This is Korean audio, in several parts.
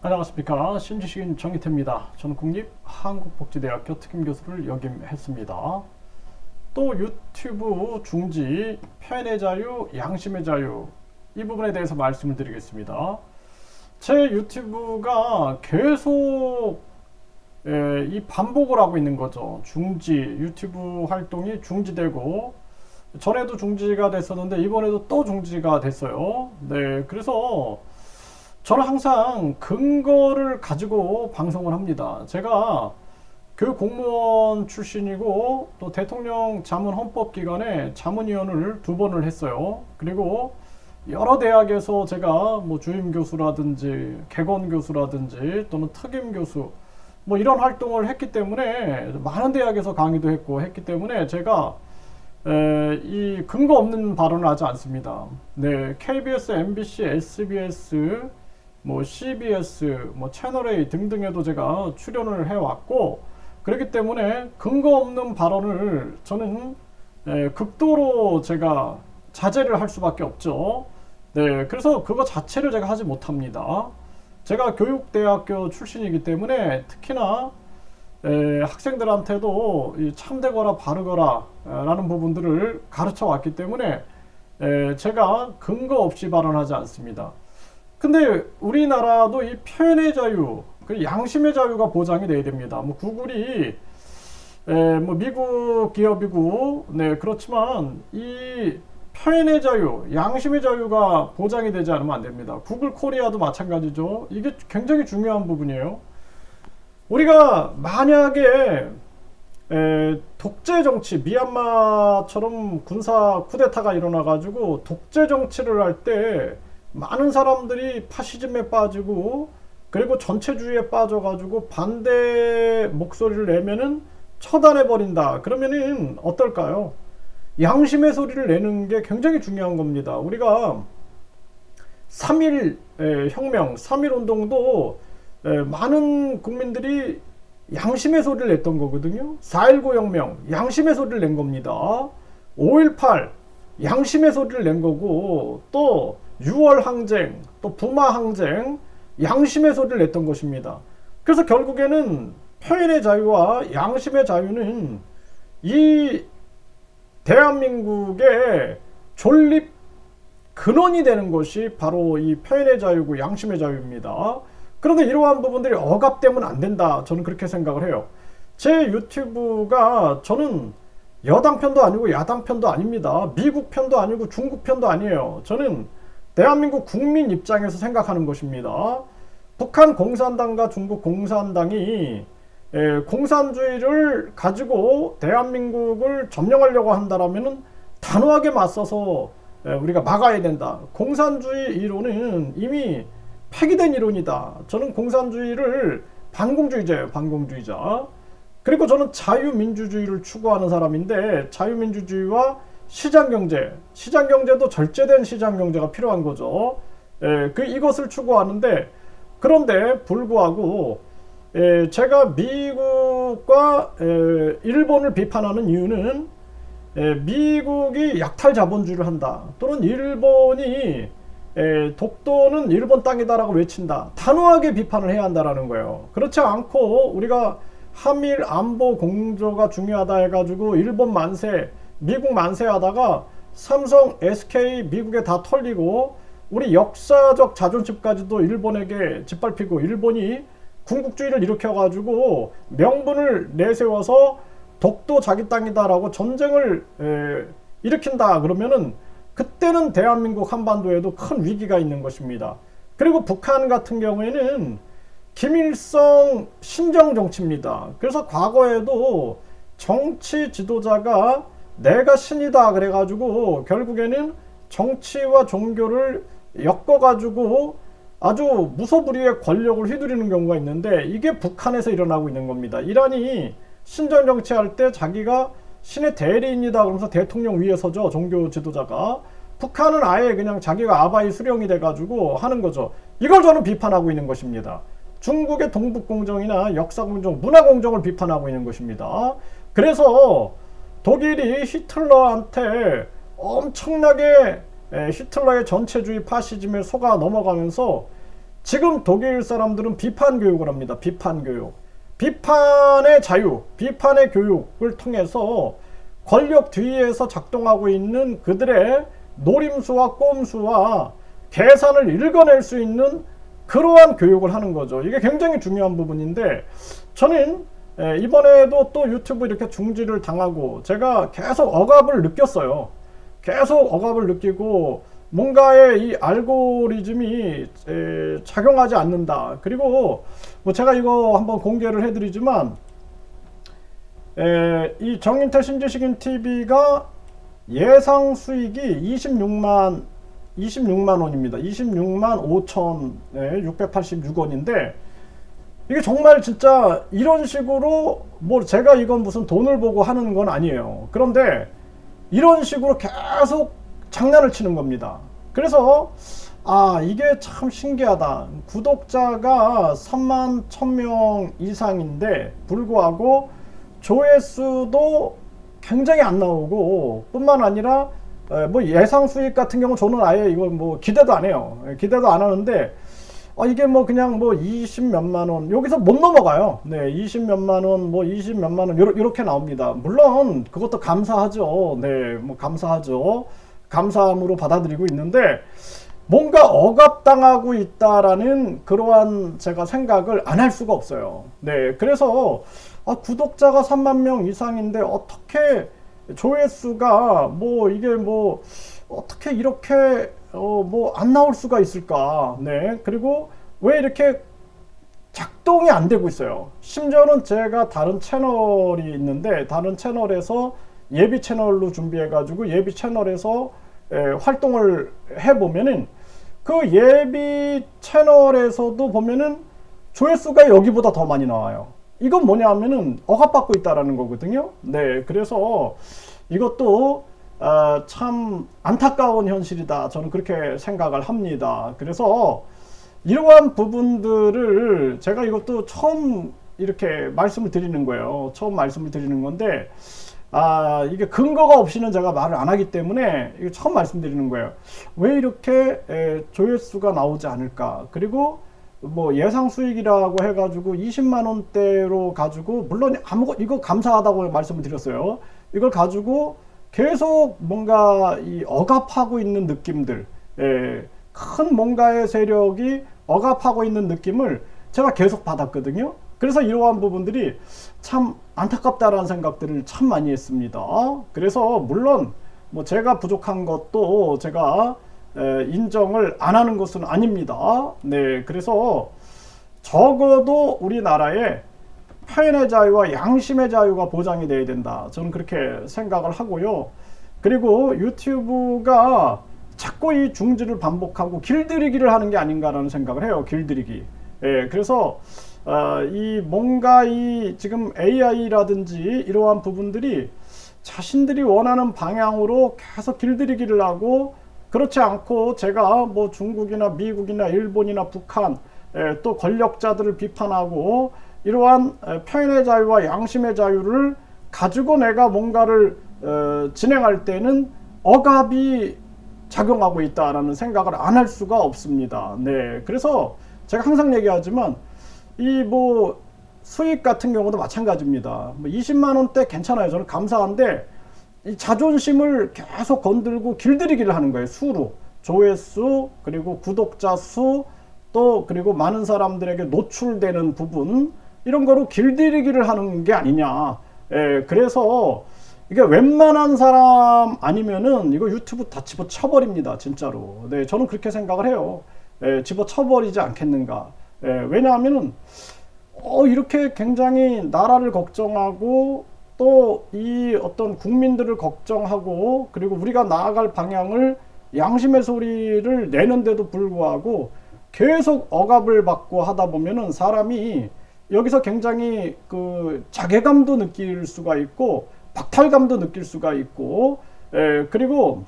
안녕하십니까. 신지식인 정희태입니다. 저는 국립한국복지대학교 특임교수를 역임했습니다. 또 유튜브 중지, 표현의 자유, 양심의 자유, 이 부분에 대해서 말씀을 드리겠습니다. 제 유튜브가 계속 이 반복을 하고 있는 거죠. 중지, 유튜브 활동이 중지되고, 전에도 중지가 됐었는데 이번에도 또 중지가 됐어요. 네, 그래서 저는 항상 근거를 가지고 방송을 합니다. 제가 교육 공무원 출신이고 또 대통령 자문 헌법기관에 자문위원을 2번을 했어요. 그리고 여러 대학에서 제가 뭐 주임 교수라든지 객원 교수라든지 또는 특임 교수 뭐 이런 활동을 했기 때문에 많은 대학에서 강의도 했기 때문에 제가 이 근거 없는 발언을 하지 않습니다. 네, KBS, MBC, SBS, 뭐 CBS, 뭐 채널A 등등에도 제가 출연을 해왔고, 그렇기 때문에 근거 없는 발언을 저는 극도로 제가 자제를 할 수밖에 없죠. 네, 그래서 그거 자체를 제가 하지 못합니다. 제가 교육대학교 출신이기 때문에 특히나 학생들한테도 이 참되거라 바르거라 라는 부분들을 가르쳐 왔기 때문에 제가 근거 없이 발언하지 않습니다. 근데 우리나라도 이 표현의 자유, 그 양심의 자유가 보장이 돼야 됩니다. 뭐 구글이 뭐 미국 기업이고, 네, 그렇지만 이 표현의 자유, 양심의 자유가 보장이 되지 않으면 안 됩니다. 구글 코리아도 마찬가지죠. 이게 굉장히 중요한 부분이에요. 우리가 만약에 독재 정치, 미얀마처럼 군사 쿠데타가 일어나가지고 독재 정치를 할 때 많은 사람들이 파시즘에 빠지고 그리고 전체주의에 빠져가지고 반대 목소리를 내면은 처단해버린다. 그러면은 어떨까요? 양심의 소리를 내는 게 굉장히 중요한 겁니다. 우리가 3.1 혁명, 3.1 운동도 많은 국민들이 양심의 소리를 냈던 거거든요. 4.19 혁명, 양심의 소리를 낸 겁니다. 5.18, 양심의 소리를 낸 거고, 또 6월 항쟁, 또 부마 항쟁, 양심의 소리를 냈던 것입니다. 그래서 결국에는 표현의 자유와 양심의 자유는 이 대한민국의 존립 근원이 되는 것이 바로 이 표현의 자유고 양심의 자유입니다. 그런데 이러한 부분들이 억압되면 안 된다. 저는 그렇게 생각을 해요. 제 유튜브가 저는 여당 편도 아니고 야당 편도 아닙니다. 미국 편도 아니고 중국 편도 아니에요. 저는 대한민국 국민 입장에서 생각하는 것입니다. 북한 공산당과 중국 공산당이 공산주의를 가지고 대한민국을 점령하려고 한다라면 단호하게 맞서서 우리가 막아야 된다. 공산주의 이론은 이미 폐기된 이론이다. 저는 공산주의를 반공주의자예요. 반공주의자. 그리고 저는 자유민주주의를 추구하는 사람인데 자유민주주의와 시장경제, 시장경제도 절제된 시장경제가 필요한 거죠. 이것을 추구하는데, 그런데 불구하고 제가 미국과 일본을 비판하는 이유는 미국이 약탈 자본주의를 한다. 또는 일본이 독도는 일본 땅이다라고 외친다. 단호하게 비판을 해야 한다라는 거예요. 그렇지 않고 우리가 한일 안보 공조가 중요하다 해가지고 일본 만세, 미국 만세하다가 삼성, SK 미국에 다 털리고 우리 역사적 자존심까지도 일본에게 짓밟히고 일본이 군국주의를 일으켜가지고 명분을 내세워서 독도 자기 땅이다라고 전쟁을 일으킨다 그러면은 그때는 대한민국 한반도에도 큰 위기가 있는 것입니다. 그리고 북한 같은 경우에는 김일성 신정 정치입니다. 그래서 과거에도 정치 지도자가 내가 신이다 그래가지고 결국에는 정치와 종교를 엮어가지고 아주 무소불위의 권력을 휘두르는 경우가 있는데 이게 북한에서 일어나고 있는 겁니다. 이란이 신정 정치할 때 자기가 신의 대리인이다 그러면서 대통령 위에 서죠. 종교 지도자가. 북한은 아예 그냥 자기가 아바이 수령이 돼가지고 하는 거죠. 이걸 저는 비판하고 있는 것입니다. 중국의 동북공정이나 역사공정, 문화공정을 비판하고 있는 것입니다. 그래서 독일이 히틀러한테 엄청나게 히틀러의 전체주의 파시즘에 속아 넘어가면서 지금 독일 사람들은 비판 교육을 합니다. 비판 교육. 비판의 자유, 비판의 교육을 통해서 권력 뒤에서 작동하고 있는 그들의 노림수와 꼼수와 계산을 읽어낼 수 있는 그러한 교육을 하는 거죠. 이게 굉장히 중요한 부분인데, 저는 이번에도 또 유튜브 이렇게 중지를 당하고 제가 계속 억압을 느꼈어요. 계속 억압을 느끼고 뭔가의 이 알고리즘이 작용하지 않는다. 그리고 뭐 제가 이거 한번 공개를 해드리지만, 이 정인태 신지식인 TV가 예상 수익이 26만 원입니다. 26만 5,686원인데 이게 정말 진짜 이런 식으로 뭐 제가 이건 무슨 돈을 보고 하는 건 아니에요. 그런데 이런 식으로 계속 장난을 치는 겁니다. 그래서 이게 참 신기하다. 구독자가 3만 1000명 이상인데 불구하고 조회수도 굉장히 안 나오고, 뿐만 아니라 뭐 예상 수익 같은 경우 저는 아예 이걸 뭐 기대도 안 해요. 기대도 안 하는데 이게 뭐 그냥 뭐 20 몇만 원 여기서 못 넘어가요. 네, 20 몇만 원, 뭐 20 몇만 원 이렇게 나옵니다. 물론 그것도 감사하죠. 네, 뭐 감사하죠. 감사함으로 받아들이고 있는데 뭔가 억압당하고 있다라는 그러한 제가 생각을 안 할 수가 없어요. 네, 그래서 구독자가 3만 명 이상인데 어떻게 조회수가 뭐 이게 뭐 어떻게 이렇게 뭐 안 나올 수가 있을까? 네, 그리고 왜 이렇게 작동이 안 되고 있어요. 심지어는 제가 다른 채널이 있는데 다른 채널에서 예비 채널로 준비해 가지고 예비 채널에서 활동을 해 보면은 그 예비 채널에서도 보면은 조회수가 여기보다 더 많이 나와요. 이건 뭐냐 하면은 억압받고 있다라는 거거든요. 네, 그래서 이것도 참 안타까운 현실이다. 저는 그렇게 생각을 합니다. 그래서 이러한 부분들을 제가 이것도 처음 이렇게 말씀을 드리는 거예요. 처음 말씀을 드리는 건데 이게 근거가 없이는 제가 말을 안 하기 때문에 이거 처음 말씀드리는 거예요. 왜 이렇게 조회수가 나오지 않을까? 그리고 뭐 예상 수익이라고 해가지고 20만 원대로 가지고, 물론 이거 감사하다고 말씀을 드렸어요. 이걸 가지고 계속 뭔가 이 억압하고 있는 느낌들, 큰 뭔가의 세력이 억압하고 있는 느낌을 제가 계속 받았거든요. 그래서 이러한 부분들이 참 안타깝다라는 생각들을 참 많이 했습니다. 그래서 물론 뭐 제가 부족한 것도 제가 인정을 안 하는 것은 아닙니다. 네, 그래서 적어도 우리나라에 표현의 자유와 양심의 자유가 보장이 돼야 된다. 저는 그렇게 생각을 하고요. 그리고 유튜브가 자꾸 이 중지를 반복하고 길들이기를 하는 게 아닌가라는 생각을 해요. 길들이기. 그래서 이 뭔가 이 지금 AI라든지 이러한 부분들이 자신들이 원하는 방향으로 계속 길들이기를 하고, 그렇지 않고 제가 뭐 중국이나 미국이나 일본이나 북한 또 권력자들을 비판하고 이러한 표현의 자유와 양심의 자유를 가지고 내가 뭔가를 진행할 때는 억압이 작용하고 있다라는 생각을 안 할 수가 없습니다. 네, 그래서 제가 항상 얘기하지만 이 뭐 수익 같은 경우도 마찬가지입니다. 뭐 20만 원대 괜찮아요. 저는 감사한데 이 자존심을 계속 건들고 길들이기를 하는 거예요. 수로, 조회수, 그리고 구독자 수, 또 그리고 많은 사람들에게 노출되는 부분, 이런 거로 길들이기를 하는 게 아니냐. 그래서 이게 웬만한 사람 아니면은 이거 유튜브 다 집어쳐버립니다. 진짜로. 네, 저는 그렇게 생각을 해요. 집어쳐버리지 않겠는가. 왜냐하면은 이렇게 굉장히 나라를 걱정하고 또 이 어떤 국민들을 걱정하고, 그리고 우리가 나아갈 방향을 양심의 소리를 내는데도 불구하고 계속 억압을 받고 하다 보면은 사람이 여기서 굉장히 그 자괴감도 느낄 수가 있고 박탈감도 느낄 수가 있고, 그리고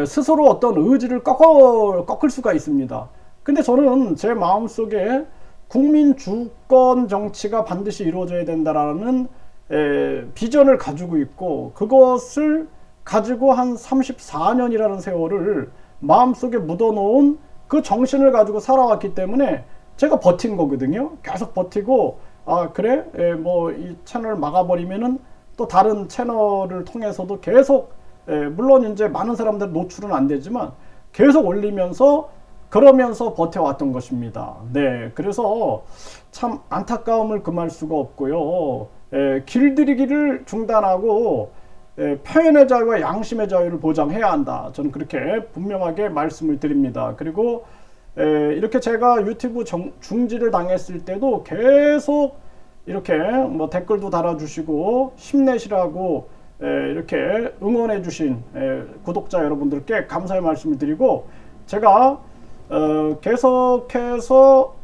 스스로 어떤 의지를 꺾을 수가 있습니다. 근데 저는 제 마음속에 국민 주권 정치가 반드시 이루어져야 된다라는 비전을 가지고 있고, 그것을 가지고 한 34년이라는 세월을 마음속에 묻어놓은 그 정신을 가지고 살아왔기 때문에 제가 버틴 거거든요. 계속 버티고, 아 그래? 뭐 이 채널을 막아버리면은 또 다른 채널을 통해서도 계속, 물론 이제 많은 사람들 노출은 안 되지만 계속 올리면서 그러면서 버텨왔던 것입니다. 네, 그래서 참 안타까움을 금할 수가 없고요. 길들이기를 중단하고 표현의 자유와 양심의 자유를 보장해야 한다. 저는 그렇게 분명하게 말씀을 드립니다. 그리고 이렇게 제가 유튜브 중지를 당했을 때도 계속 이렇게 뭐 댓글도 달아주시고 힘내시라고 이렇게 응원해주신 구독자 여러분들께 감사의 말씀을 드리고, 제가 계속해서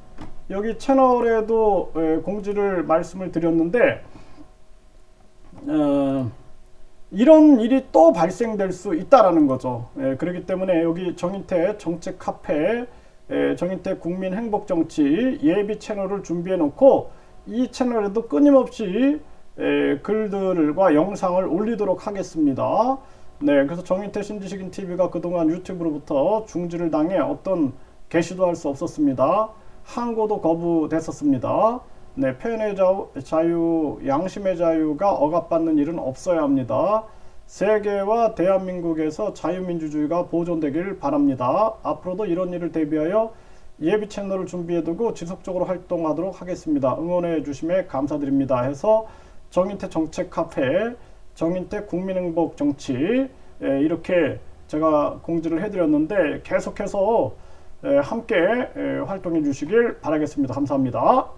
여기 채널에도 공지를 말씀을 드렸는데, 이런 일이 또 발생될 수 있다라는 거죠. 그렇기 때문에 여기 정인태 정책 카페, 정인태 국민행복정치 예비 채널을 준비해 놓고 이 채널에도 끊임없이 글들과 영상을 올리도록 하겠습니다. 네, 그래서 정인태 신지식인 TV가 그동안 유튜브로부터 중지를 당해 어떤 게시도 할 수 없었습니다. 항고도 거부됐었습니다. 네, 표현의 자유, 양심의 자유가 억압받는 일은 없어야 합니다. 세계와 대한민국에서 자유민주주의가 보존되길 바랍니다. 앞으로도 이런 일을 대비하여 예비 채널을 준비해두고 지속적으로 활동하도록 하겠습니다. 응원해 주심에 감사드립니다. 해서 정인태 정책 카페, 정인태 국민행복 정치, 이렇게 제가 공지를 해드렸는데 계속해서 함께 활동해 주시길 바라겠습니다. 감사합니다.